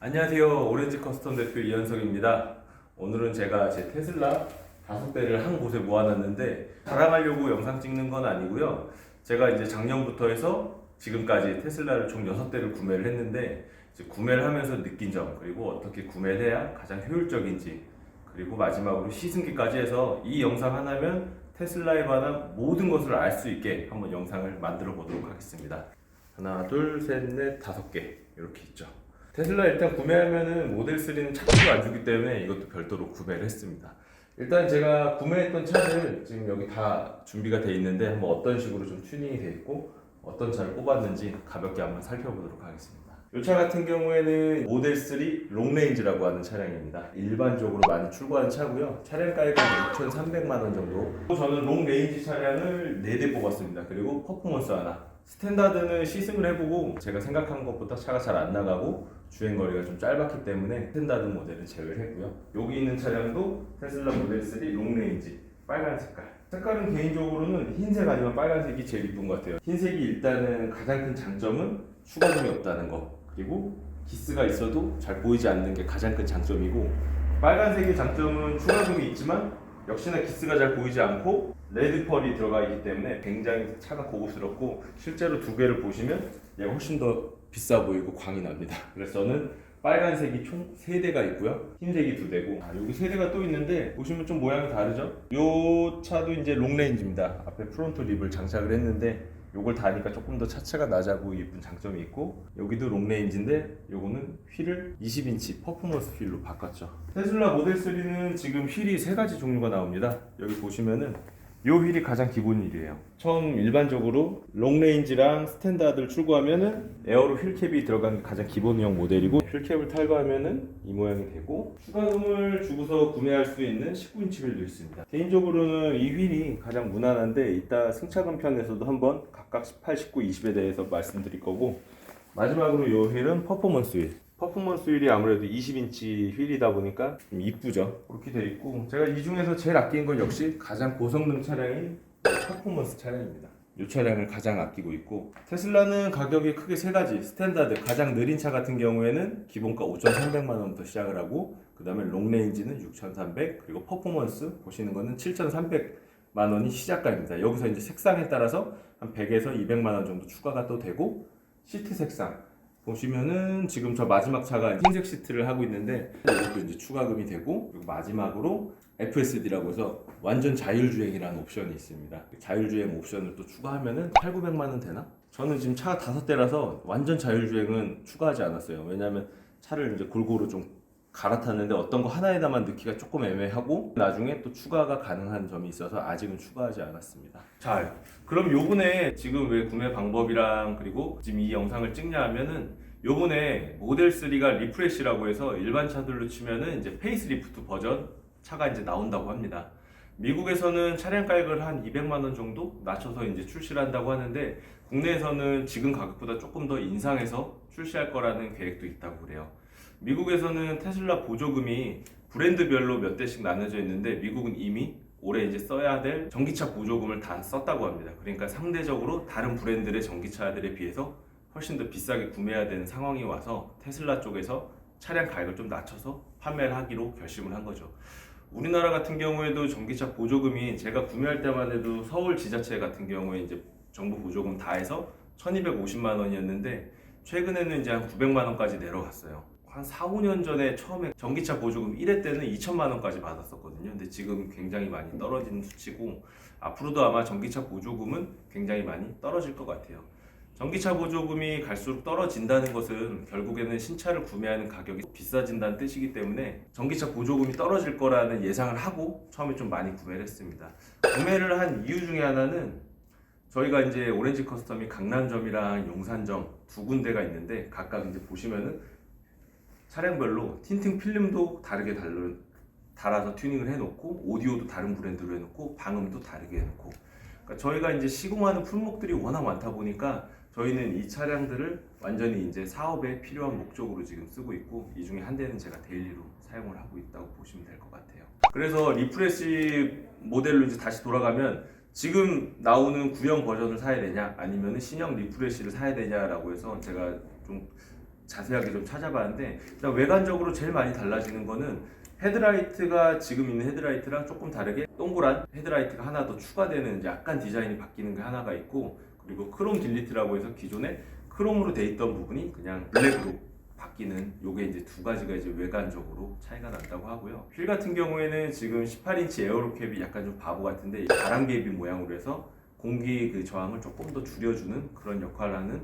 안녕하세요. 오렌지 커스텀 대표 이현석입니다. 오늘은 제가 제 테슬라 5대를 한 곳에 모아놨는데 자랑하려고 영상 찍는 건 아니고요. 제가 이제 작년부터 해서 지금까지 테슬라를 총 6대를 구매를 했는데 이제 구매를 하면서 느낀 점, 그리고 어떻게 구매를 해야 가장 효율적인지, 그리고 마지막으로 시승기까지 해서 이 영상 하나면 테슬라에 관한 모든 것을 알 수 있게 한번 영상을 만들어 보도록 하겠습니다. 하나, 둘, 셋, 넷, 5개 이렇게 있죠. 테슬라 일단 구매하면은 모델 3는 차주가 안 주기 때문에 이것도 별도로 구매를 했습니다. 일단 제가 구매했던 차를 지금 여기 다 준비가 돼 있는데 한번 어떤 식으로 좀 튜닝이 돼 있고 어떤 차를 뽑았는지 가볍게 한번 살펴보도록 하겠습니다. 이 차 같은 경우에는 모델 3 롱레인지라고 하는 차량입니다. 일반적으로 많이 출고하는 차고요. 차량가액은 6,300만 원 정도. 저는 롱레인지 차량을 4대 뽑았습니다. 그리고 퍼포먼스 하나. 스탠다드는 시승을 해보고 제가 생각한 것보다 차가 잘 안 나가고 주행거리가 좀 짧았기 때문에 스탠다드 모델은 제외를 했고요. 여기 있는 차량도 테슬라 모델 3 롱레인지 빨간 색깔은 개인적으로는 흰색 아니면 빨간색이 제일 이쁜 것 같아요. 흰색이 일단은 가장 큰 장점은 추가금이 없다는 거, 그리고 기스가 있어도 잘 보이지 않는 게 가장 큰 장점이고, 빨간색의 장점은 추가금이 있지만 역시나 기스가 잘 보이지 않고 레드 펄이 들어가 있기 때문에 굉장히 차가 고급스럽고, 실제로 두 개를 보시면 얘가 훨씬 더 비싸 보이고 광이 납니다. 그래서 저는 빨간색이 총 3대가 있고요, 흰색이 2대고, 여기 3대가 또 있는데 보시면 좀 모양이 다르죠? 이 차도 이제 롱레인지입니다. 앞에 프론트 립을 장착을 했는데 요걸 다니까 조금 더 차체가 낮아 보이고 예쁜 장점이 있고, 여기도 롱레인지인데 요거는 휠을 20인치 퍼포먼스 휠로 바꿨죠. 테슬라 모델 3는 지금 휠이 3가지 종류가 나옵니다. 여기 보시면은 요 휠이 가장 기본 휠이에요. 처음 일반적으로 롱레인지랑 스탠다드를 출고하면은 에어로 휠캡이 들어간 게 가장 기본형 모델이고, 휠캡을 탈거하면은 이 모양이 되고, 추가금을 주고서 구매할 수 있는 19인치 휠도 있습니다. 개인적으로는 이 휠이 가장 무난한데 이따 승차감 편에서도 한번 각각 18, 19, 20에 대해서 말씀드릴 거고, 마지막으로 이 휠은 퍼포먼스 휠. 퍼포먼스 휠이 아무래도 20인치 휠이다 보니까 좀 이쁘죠. 그렇게 돼 있고, 제가 이 중에서 제일 아낀 건 역시 가장 고성능 차량인 퍼포먼스 차량입니다. 이 차량을 가장 아끼고 있고, 테슬라는 가격이 크게 3가지. 스탠다드 가장 느린 차 같은 경우에는 기본가 5,300만 원부터 시작을 하고, 그 다음에 롱레인지는 6,300, 그리고 퍼포먼스 보시는 거는 7,300만 원이 시작가입니다. 여기서 이제 색상에 따라서 한 100에서 200만 원 정도 추가가 또 되고, 시트 색상 보시면은 지금 저 마지막 차가 흰색 시트를 하고 있는데 이것도 이제 추가금이 되고, 그리고 마지막으로 FSD라고 해서 완전 자율주행이라는 옵션이 있습니다. 자율주행 옵션을 또 추가하면은 8,900만 원 되나? 저는 지금 차가 5대라서 완전 자율주행은 추가하지 않았어요. 왜냐하면 차를 이제 골고루 좀 갈아탔는데 어떤 거 하나에다만 넣기가 조금 애매하고 나중에 또 추가가 가능한 점이 있어서 아직은 추가하지 않았습니다. 자, 그럼 요번에 지금 왜 구매 방법이랑 그리고 지금 이 영상을 찍냐 하면은, 요번에 모델 3가 리프레시라고 해서 일반 차들로 치면은 이제 페이스리프트 버전 차가 이제 나온다고 합니다. 미국에서는 차량 가격을 한 200만 원 정도 낮춰서 이제 출시를 한다고 하는데, 국내에서는 지금 가격보다 조금 더 인상해서 출시할 거라는 계획도 있다고 그래요. 미국에서는 테슬라 보조금이 브랜드별로 몇 대씩 나눠져 있는데, 미국은 이미 올해 이제 써야 될 전기차 보조금을 다 썼다고 합니다. 그러니까 상대적으로 다른 브랜드의 전기차들에 비해서 훨씬 더 비싸게 구매해야 되는 상황이 와서 테슬라 쪽에서 차량 가격을 좀 낮춰서 판매를 하기로 결심을 한 거죠. 우리나라 같은 경우에도 전기차 보조금이 제가 구매할 때만 해도 서울 지자체 같은 경우에 이제 정부 보조금 다 해서 1,250만 원이었는데 최근에는 이제 한 900만 원까지 내려갔어요. 한 4, 5년 전에 처음에 전기차 보조금 1회 때는 2천만 원까지 받았었거든요. 근데 지금 굉장히 많이 떨어진 수치고, 앞으로도 아마 전기차 보조금은 굉장히 많이 떨어질 것 같아요. 전기차 보조금이 갈수록 떨어진다는 것은 결국에는 신차를 구매하는 가격이 비싸진다는 뜻이기 때문에 전기차 보조금이 떨어질 거라는 예상을 하고 처음에 좀 많이 구매를 했습니다. 구매를 한 이유 중에 하나는, 저희가 이제 오렌지 커스텀이 강남점이랑 용산점 2군데가 있는데, 각각 이제 보시면은 차량별로 틴팅 필름도 다르게 달아서 튜닝을 해놓고, 오디오도 다른 브랜드로 해놓고, 방음도 다르게 해놓고, 그러니까 저희가 이제 시공하는 품목들이 워낙 많다 보니까 저희는 이 차량들을 완전히 이제 사업에 필요한 목적으로 지금 쓰고 있고, 이 중에 한 대는 제가 데일리로 사용을 하고 있다고 보시면 될 것 같아요. 그래서 리프레시 모델로 이제 다시 돌아가면, 지금 나오는 구형 버전을 사야 되냐 아니면 신형 리프레시를 사야 되냐라고 해서 제가 좀 자세하게 좀 찾아봤는데 일단 외관적으로 제일 많이 달라지는 거는 헤드라이트가 지금 있는 헤드라이트랑 조금 다르게 동그란 헤드라이트가 하나 더 추가되는 약간 디자인이 바뀌는 게 하나가 있고, 그리고 크롬 길리트라고 해서 기존에 크롬으로 돼 있던 부분이 그냥 블랙으로 바뀌는 요게 이제 두 가지가 이제 외관적으로 차이가 난다고 하고요. 휠 같은 경우에는 지금 18인치 에어로 캡이 약간 좀 바보 같은데 바람개비 모양으로 해서 공기 그 저항을 조금 더 줄여주는 그런 역할을 하는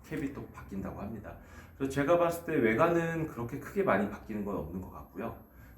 캡이 또 바뀐다고 합니다. 그래서 제가 봤을 때 외관은 그렇게 크게 많이 바뀌는 건 없는 것 같고요.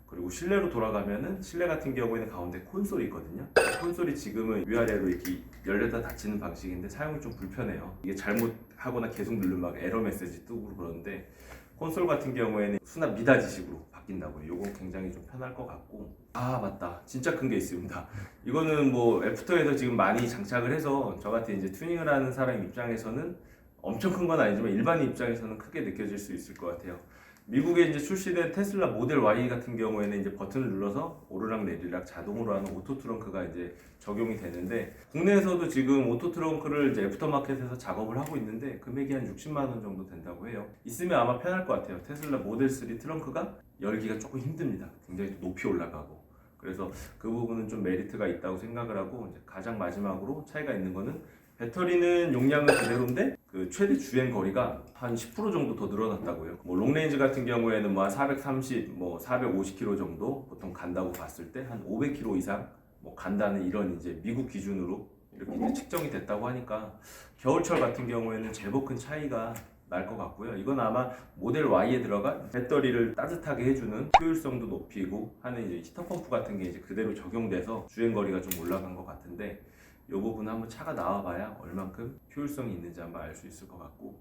그리고 실내로 돌아가면은 실내 같은 경우에는 가운데 콘솔이 있거든요. 콘솔이 지금은 위아래로 이렇게 열렸다 닫히는 방식인데 사용이 좀 불편해요. 이게 잘못하거나 계속 누르면 막 에러 메시지 뜨고 그러는데, 콘솔 같은 경우에는 수납 미닫이식으로 바뀐다고요. 요건 굉장히 좀 편할 것 같고, 아 맞다, 진짜 큰 게 있습니다. 이거는 뭐 애프터에서 지금 많이 장착을 해서 저 같은 이제 튜닝을 하는 사람 입장에서는 엄청 큰 건 아니지만 일반인 입장에서는 크게 느껴질 수 있을 것 같아요. 미국에 이제 출시된 테슬라 모델 Y 같은 경우에는 이제 버튼을 눌러서 오르락 내리락 자동으로 하는 오토 트렁크가 이제 적용이 되는데, 국내에서도 지금 오토 트렁크를 이제 애프터마켓에서 작업을 하고 있는데 금액이 한 60만 원 정도 된다고 해요. 있으면 아마 편할 것 같아요. 테슬라 모델 3 트렁크가 열기가 조금 힘듭니다. 굉장히 높이 올라가고. 그래서 그 부분은 좀 메리트가 있다고 생각을 하고, 이제 가장 마지막으로 차이가 있는 거는 배터리는 용량은 그대로인데 그 최대 주행 거리가 한 10% 정도 더 늘어났다고요. 뭐 롱레인지 같은 경우에는 뭐 430, 뭐 450km 정도 보통 간다고 봤을 때 한 500km 이상 뭐 간다는 이런 이제 미국 기준으로 이렇게 이제 측정이 됐다고 하니까 겨울철 같은 경우에는 제법 큰 차이가 날 것 같고요. 이건 아마 모델 Y에 들어간 배터리를 따뜻하게 해주는 효율성도 높이고 하는 이제 히터 펌프 같은 게 이제 그대로 적용돼서 주행 거리가 좀 올라간 것 같은데, 이 부분 한번 차가 나와봐야 얼만큼 효율성이 있는지 한번 알 수 있을 것 같고,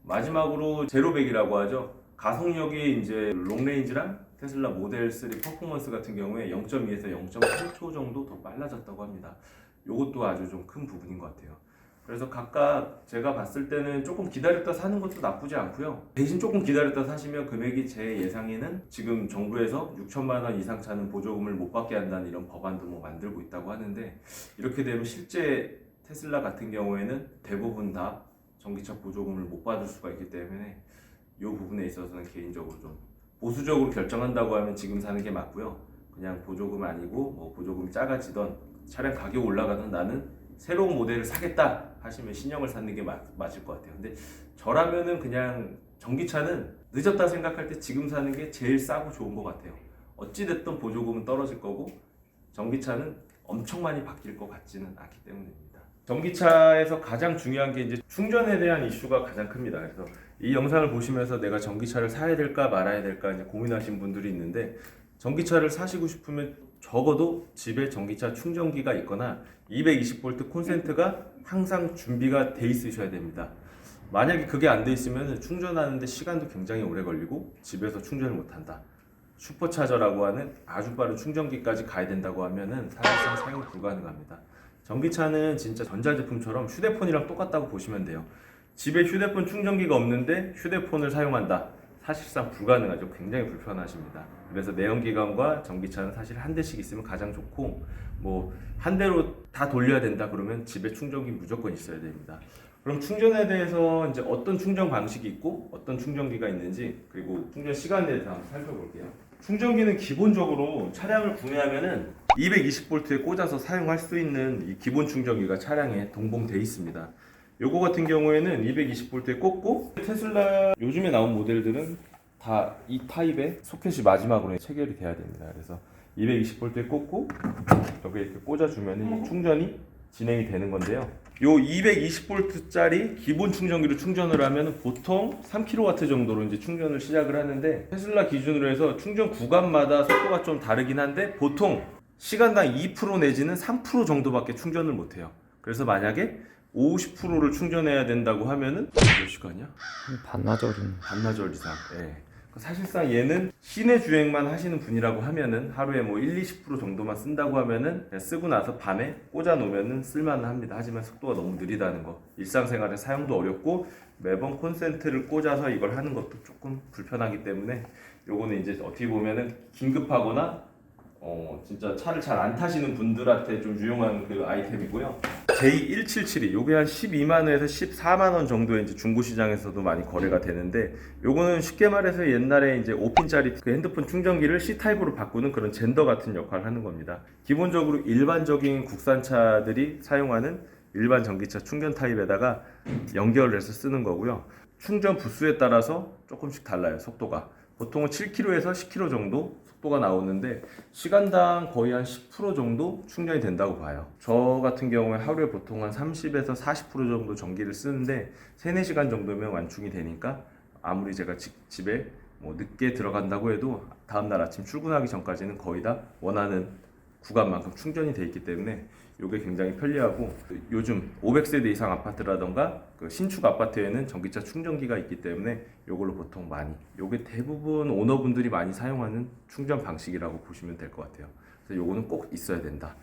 마지막으로 제로백이라고 하죠. 가속력이 이제 롱레인지랑 테슬라 모델 3 퍼포먼스 같은 경우에 0.2에서 0.8초 정도 더 빨라졌다고 합니다. 이것도 아주 좀 큰 부분인 것 같아요. 그래서 각각 제가 봤을 때는 조금 기다렸다 사는 것도 나쁘지 않고요. 대신 조금 기다렸다 사시면 금액이 제 예상에는 지금 정부에서 6천만 원 이상 차는 보조금을 못 받게 한다는 이런 법안도 뭐 만들고 있다고 하는데, 이렇게 되면 실제 테슬라 같은 경우에는 대부분 다 전기차 보조금을 못 받을 수가 있기 때문에 이 부분에 있어서는 개인적으로 좀 보수적으로 결정한다고 하면 지금 사는 게 맞고요. 그냥 보조금 아니고 뭐 보조금이 작아지던 차량 가격 올라가던 나는 새로운 모델을 사겠다 하시면 신형을 사는 게 맞을 것 같아요. 근데 저라면은 그냥 전기차는 늦었다 생각할 때 지금 사는 게 제일 싸고 좋은 것 같아요. 어찌됐든 보조금은 떨어질 거고 전기차는 엄청 많이 바뀔 것 같지는 않기 때문입니다. 전기차에서 가장 중요한 게 이제 충전에 대한 이슈가 가장 큽니다. 그래서 이 영상을 보시면서 내가 전기차를 사야 될까 말아야 될까 이제 고민하신 분들이 있는데, 전기차를 사시고 싶으면 적어도 집에 전기차 충전기가 있거나 220V 콘센트가 항상 준비가 돼 있으셔야 됩니다. 만약에 그게 안 돼 있으면 충전하는데 시간도 굉장히 오래 걸리고 집에서 충전을 못 한다. 슈퍼차저라고 하는 아주 빠른 충전기까지 가야 된다고 하면은 사실상 사용 불가능합니다. 전기차는 진짜 전자제품처럼 휴대폰이랑 똑같다고 보시면 돼요. 집에 휴대폰 충전기가 없는데 휴대폰을 사용한다. 사실상 불가능하죠. 굉장히 불편하십니다. 그래서 내연기관과 전기차는 사실 한 대씩 있으면 가장 좋고, 뭐 한 대로 다 돌려야 된다 그러면 집에 충전기 무조건 있어야 됩니다. 그럼 충전에 대해서 이제 어떤 충전 방식이 있고 어떤 충전기가 있는지, 그리고 충전 시간에 대해서 한번 살펴볼게요. 충전기는 기본적으로 차량을 구매하면은 220V에 꽂아서 사용할 수 있는 이 기본 충전기가 차량에 동봉되어 있습니다. 요거 같은 경우에는 220V에 꽂고, 테슬라 요즘에 나온 모델들은 다 이 타입의 소켓이 마지막으로 체결이 돼야 됩니다. 그래서 220V에 꽂고 여기 이렇게 꽂아주면 충전이 진행이 되는 건데요. 요 220V짜리 기본 충전기로 충전을 하면 보통 3kW 정도로 이제 충전을 시작을 하는데, 테슬라 기준으로 해서 충전 구간마다 속도가 좀 다르긴 한데 보통 시간당 2% 내지는 3% 정도밖에 충전을 못해요. 그래서 만약에 50%를 충전해야 된다고 하면은 몇 시간이야? 반나절 이상. 예. 사실상 얘는 시내 주행만 하시는 분이라고 하면은 하루에 뭐 1-20% 정도만 쓴다고 하면은 그냥 쓰고 나서 밤에 꽂아 놓으면은 쓸만은 합니다. 하지만 속도가 너무 느리다는 거, 일상생활에 사용도 어렵고 매번 콘센트를 꽂아서 이걸 하는 것도 조금 불편하기 때문에 요거는 이제 어떻게 보면은 긴급하거나 진짜 차를 잘 안 타시는 분들한테 좀 유용한 그 아이템이고요. J1772 요게 한 12만 원에서 14만 원 정도의 이제 중고 시장에서도 많이 거래가 되는데, 요거는 쉽게 말해서 옛날에 이제 5핀짜리 그 핸드폰 충전기를 C타입으로 바꾸는 그런 젠더 같은 역할을 하는 겁니다. 기본적으로 일반적인 국산차들이 사용하는 일반 전기차 충전 타입에다가 연결을 해서 쓰는 거고요. 충전 부수에 따라서 조금씩 달라요, 속도가. 보통은 7km에서 10km 정도 속도가 나오는데, 시간당 거의 한 10% 정도 충전이 된다고 봐요. 저 같은 경우에 하루에 보통 한 30에서 40% 정도 전기를 쓰는데 3, 4시간 정도면 완충이 되니까, 아무리 제가 집에 뭐 늦게 들어간다고 해도 다음날 아침 출근하기 전까지는 거의 다 원하는 구간만큼 충전이 돼 있기 때문에 이게 굉장히 편리하고, 요즘 500세대 이상 아파트라던가 그 신축 아파트에는 전기차 충전기가 있기 때문에 이걸로 보통 많이, 이게 대부분 오너분들이 많이 사용하는 충전 방식이라고 보시면 될 것 같아요. 그래서 요거는 꼭 있어야 된다.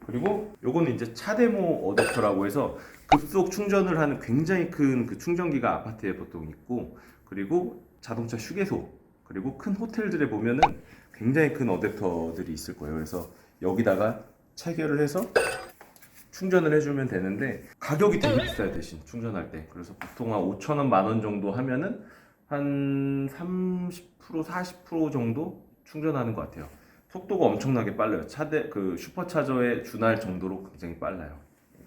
그리고 요거는 이제 차데모 어댑터라고 해서 급속 충전을 하는 굉장히 큰 그 충전기가 아파트에 보통 있고, 그리고 자동차 휴게소, 그리고 큰 호텔들에 보면은 굉장히 큰 어댑터들이 있을 거예요. 그래서 여기다가 체결을 해서 충전을 해주면 되는데, 가격이 되게 비싸요, 대신 충전할 때. 그래서 보통 한 5,000원, 만원 정도 하면은 한 30%, 40% 정도 충전하는 것 같아요. 속도가 엄청나게 빨라요. 그 슈퍼차저에 준할 정도로 굉장히 빨라요.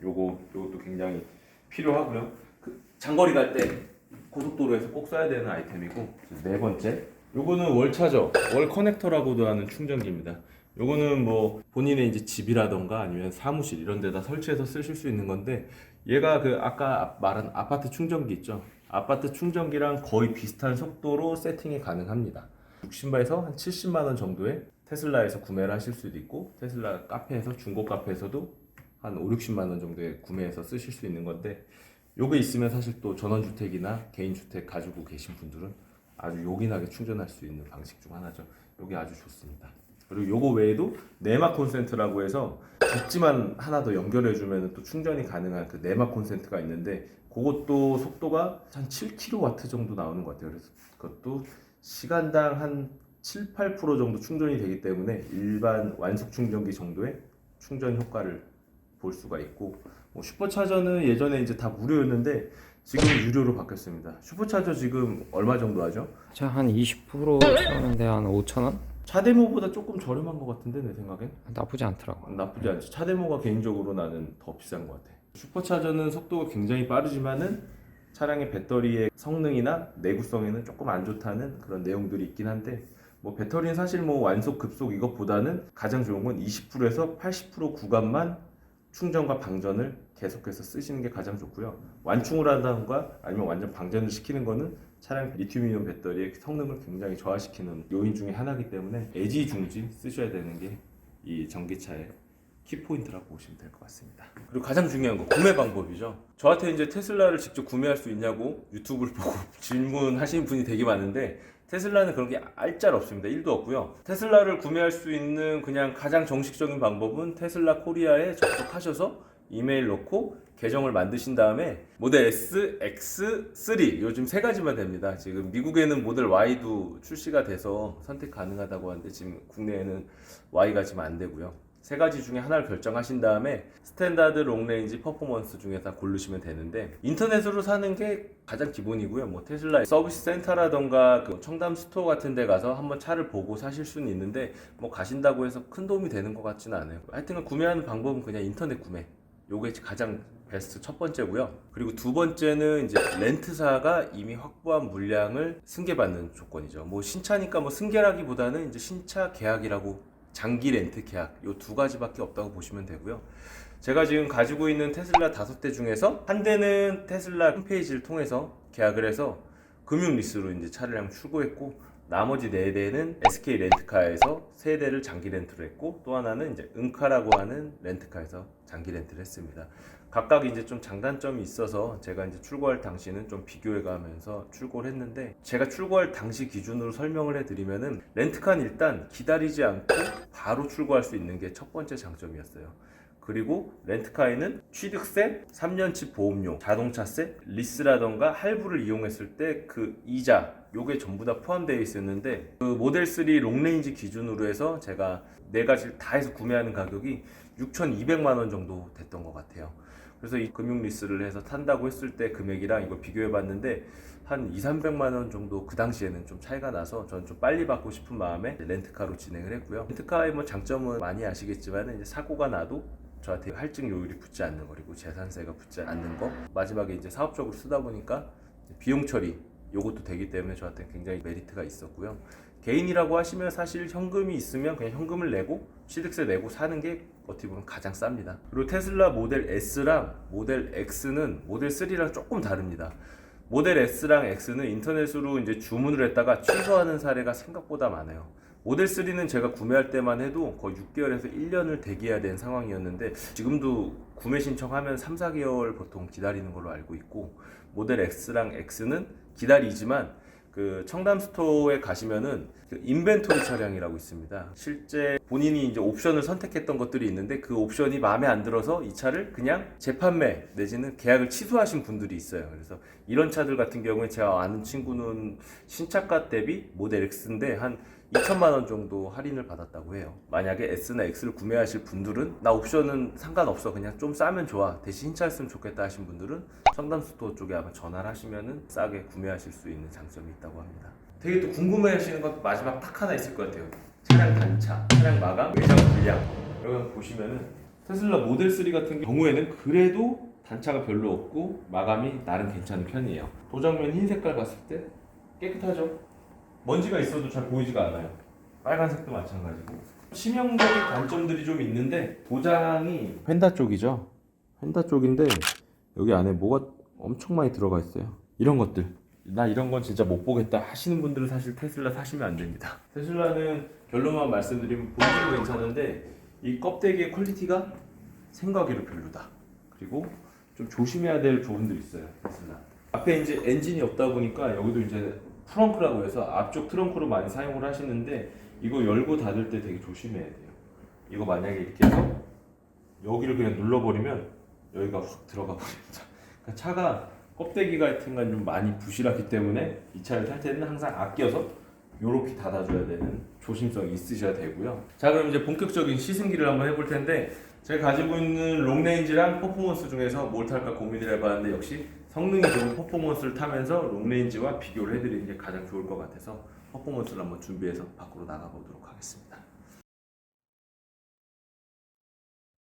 요것도 굉장히 필요하고요. 그 장거리 갈 때 고속도로에서 꼭 써야 되는 아이템이고, 네 번째, 요거는 월차저, 월 커넥터라고도 하는 충전기입니다. 요거는 뭐 본인의 이제 집이라던가 아니면 사무실 이런 데다 설치해서 쓰실 수 있는 건데, 얘가 그 아까 말한 아파트 충전기 있죠? 아파트 충전기랑 거의 비슷한 속도로 세팅이 가능합니다. 60만에서 한 70만 원 정도에 테슬라에서 구매를 하실 수도 있고, 테슬라 카페에서, 중고 카페에서도 한 5, 60만 원 정도에 구매해서 쓰실 수 있는 건데, 요게 있으면 사실 또 전원주택이나 개인주택 가지고 계신 분들은 아주 요긴하게 충전할 수 있는 방식 중 하나죠. 요게 아주 좋습니다. 그리고 요거 외에도 네마 콘센트라고 해서 접지만 하나 더 연결해주면 또 충전이 가능한 그 네마 콘센트가 있는데, 그것도 속도가 한 7kW 정도 나오는 것 같아요. 그래서 그것도 시간당 한 7, 8% 정도 충전이 되기 때문에 일반 완속 충전기 정도의 충전 효과를 볼 수가 있고, 뭐 슈퍼차저는 예전에 이제 다 무료였는데 지금 유료로 바뀌었습니다. 슈퍼차저 지금 얼마 정도 하죠? 한 20% 채우는데 한 5,000원? 차데모보다 조금 저렴한 것 같은데, 내 생각엔 나쁘지 않더라고. 나쁘지 않죠. 차데모가 개인적으로 나는 더 비싼 것 같아. 슈퍼차저는 속도가 굉장히 빠르지만은 차량의 배터리의 성능이나 내구성에는 조금 안 좋다는 그런 내용들이 있긴 한데, 뭐 배터리는 사실 뭐 완속 급속 이것보다는 가장 좋은 건 20%에서 80% 구간만 충전과 방전을 계속해서 쓰시는 게 가장 좋고요. 완충을 한다던가 아니면 완전 방전을 시키는 거는 차량 리튬이온 배터리의 성능을 굉장히 저하시키는 요인 중에 하나이기 때문에 애지중지 쓰셔야 되는 게 이 전기차의 키포인트라고 보시면 될 것 같습니다. 그리고 가장 중요한 거, 구매 방법이죠. 저한테 이제 테슬라를 직접 구매할 수 있냐고 유튜브를 보고 질문하시는 분이 되게 많은데, 테슬라는 그런 게 알짤없습니다. 1도 없고요. 테슬라를 구매할 수 있는 그냥 가장 정식적인 방법은 테슬라 코리아에 접속하셔서 이메일 넣고 계정을 만드신 다음에 모델 S, X, 3 요즘 세 가지만 됩니다. 지금 미국에는 모델 Y도 출시가 돼서 선택 가능하다고 하는데, 지금 국내에는 Y가 지금 안 되고요. 세 가지 중에 하나를 결정하신 다음에 스탠다드, 롱레인지, 퍼포먼스 중에 다 고르시면 되는데, 인터넷으로 사는 게 가장 기본이고요. 뭐 테슬라 서비스 센터라던가 그 청담 스토어 같은 데 가서 한번 차를 보고 사실 수는 있는데, 뭐 가신다고 해서 큰 도움이 되는 것 같지는 않아요. 하여튼 구매하는 방법은 그냥 인터넷 구매, 요게 가장 베스트 첫 번째고요. 그리고 두 번째는 이제 렌트사가 이미 확보한 물량을 승계받는 조건이죠. 뭐 신차니까 뭐 승계라기보다는 이제 신차 계약이라고, 장기 렌트 계약, 요 두 가지밖에 없다고 보시면 되고요. 제가 지금 가지고 있는 테슬라 5대 중에서 한 대는 테슬라 홈페이지를 통해서 계약을 해서 금융 리스로 이제 차량을 출고했고, 나머지 4대는 SK 렌트카에서 3대를 장기 렌트로 했고, 또 하나는 이제 은카라고 하는 렌트카에서 장기 렌트를 했습니다. 각각 이제 좀 장단점이 있어서 제가 이제 출고할 당시는 좀 비교해 가면서 출고를 했는데, 제가 출고할 당시 기준으로 설명을 해드리면은, 렌트카는 일단 기다리지 않고 바로 출고할 수 있는 게 첫 번째 장점이었어요. 그리고 렌트카에는 취득세, 3년치 보험료, 자동차세, 리스라던가 할부를 이용했을 때 그 이자, 요게 전부 다 포함되어 있었는데, 그 모델 3 롱레인지 기준으로 해서 제가 4가지를 다 해서 구매하는 가격이 6,200만 원 정도 됐던 것 같아요. 그래서 이 금융 리스를 해서 탄다고 했을 때 금액이랑 이걸 비교해 봤는데 한 2,300만 원 정도 그 당시에는 좀 차이가 나서 저는 좀 빨리 받고 싶은 마음에 렌트카로 진행을 했고요. 렌트카의 뭐 장점은 많이 아시겠지만 이제 사고가 나도 저한테 할증 요율이 붙지 않는 거, 그리고 재산세가 붙지 않는 거, 마지막에 이제 사업적으로 쓰다 보니까 비용 처리 요것도 되기 때문에 저한테 굉장히 메리트가 있었고요. 개인이라고 하시면 사실 현금이 있으면 그냥 현금을 내고 취득세 내고 사는 게 어떻게 보면 가장 쌉니다. 그리고 테슬라 모델 S랑 모델 X는 모델 3랑 조금 다릅니다. 모델 S랑 X는 인터넷으로 이제 주문을 했다가 취소하는 사례가 생각보다 많아요. 모델 3는 제가 구매할 때만 해도 거의 6개월에서 1년을 대기해야 되는 상황이었는데 지금도 구매 신청하면 3, 4개월 보통 기다리는 걸로 알고 있고, 모델 X랑 X는 기다리지만 그 청담 스토어에 가시면은 그 인벤토리 차량이라고 있습니다. 실제 본인이 이제 옵션을 선택했던 것들이 있는데 그 옵션이 마음에 안 들어서 이 차를 그냥 재판매 내지는 계약을 취소하신 분들이 있어요. 그래서 이런 차들 같은 경우에 제가 아는 친구는 신차가 대비 모델 X인데 한 2천만 원 정도 할인을 받았다고 해요. 만약에 S나 X를 구매하실 분들은 나 옵션은 상관없어, 그냥 좀 싸면 좋아, 대신 신차였으면 좋겠다 하신 분들은 청담 스토어 쪽에 아마 전화를 하시면은 싸게 구매하실 수 있는 장점이 있다고 합니다. 되게 또 궁금해하시는 것 마지막 딱 하나 있을 것 같아요. 차량 단차, 차량 마감, 외장 불량. 여기 보시면은 테슬라 모델 3 같은 경우에는 그래도 단차가 별로 없고 마감이 나름 괜찮은 편이에요. 도장면 흰 색깔 봤을 때 깨끗하죠? 먼지가 있어도 잘 보이지가 않아요. 빨간색도 마찬가지고. 치명적인 단점들이 좀 있는데 도장이 펜다 쪽이죠. 펜다 쪽인데 여기 안에 뭐가 엄청 많이 들어가 있어요. 이런 것들. 나 이런 건 진짜 못 보겠다 하시는 분들은 사실 테슬라 사시면 안 됩니다. 테슬라는 결론만 말씀드리면 본질은 괜찮은데 이 껍데기의 퀄리티가 생각외로 별로다. 그리고 좀 조심해야 될 부분들이 있어요. 테슬라. 앞에 이제 엔진이 없다 보니까 여기도 이제 트렁크라고 해서 앞쪽 트렁크로 많이 사용을 하시는데 이거 열고 닫을 때 되게 조심해야 돼요. 이거 만약에 이렇게 해서 여기를 그냥 눌러버리면 여기가 확 들어가 버립니다. 그러니까 차가 껍데기 같은 건 좀 많이 부실하기 때문에 이 차를 탈 때는 항상 아껴서 이렇게 닫아줘야 되는 조심성이 있으셔야 되고요. 자, 그럼 이제 본격적인 시승기를 한번 해볼 텐데 제가 가지고 있는 롱레인지랑 퍼포먼스 중에서 뭘 탈까 고민을 해봤는데 역시 성능이 좋은 퍼포먼스를 타면서 롱레인지와 비교를 해드리는 게 가장 좋을 것 같아서 퍼포먼스를 한번 준비해서 밖으로 나가보도록 하겠습니다.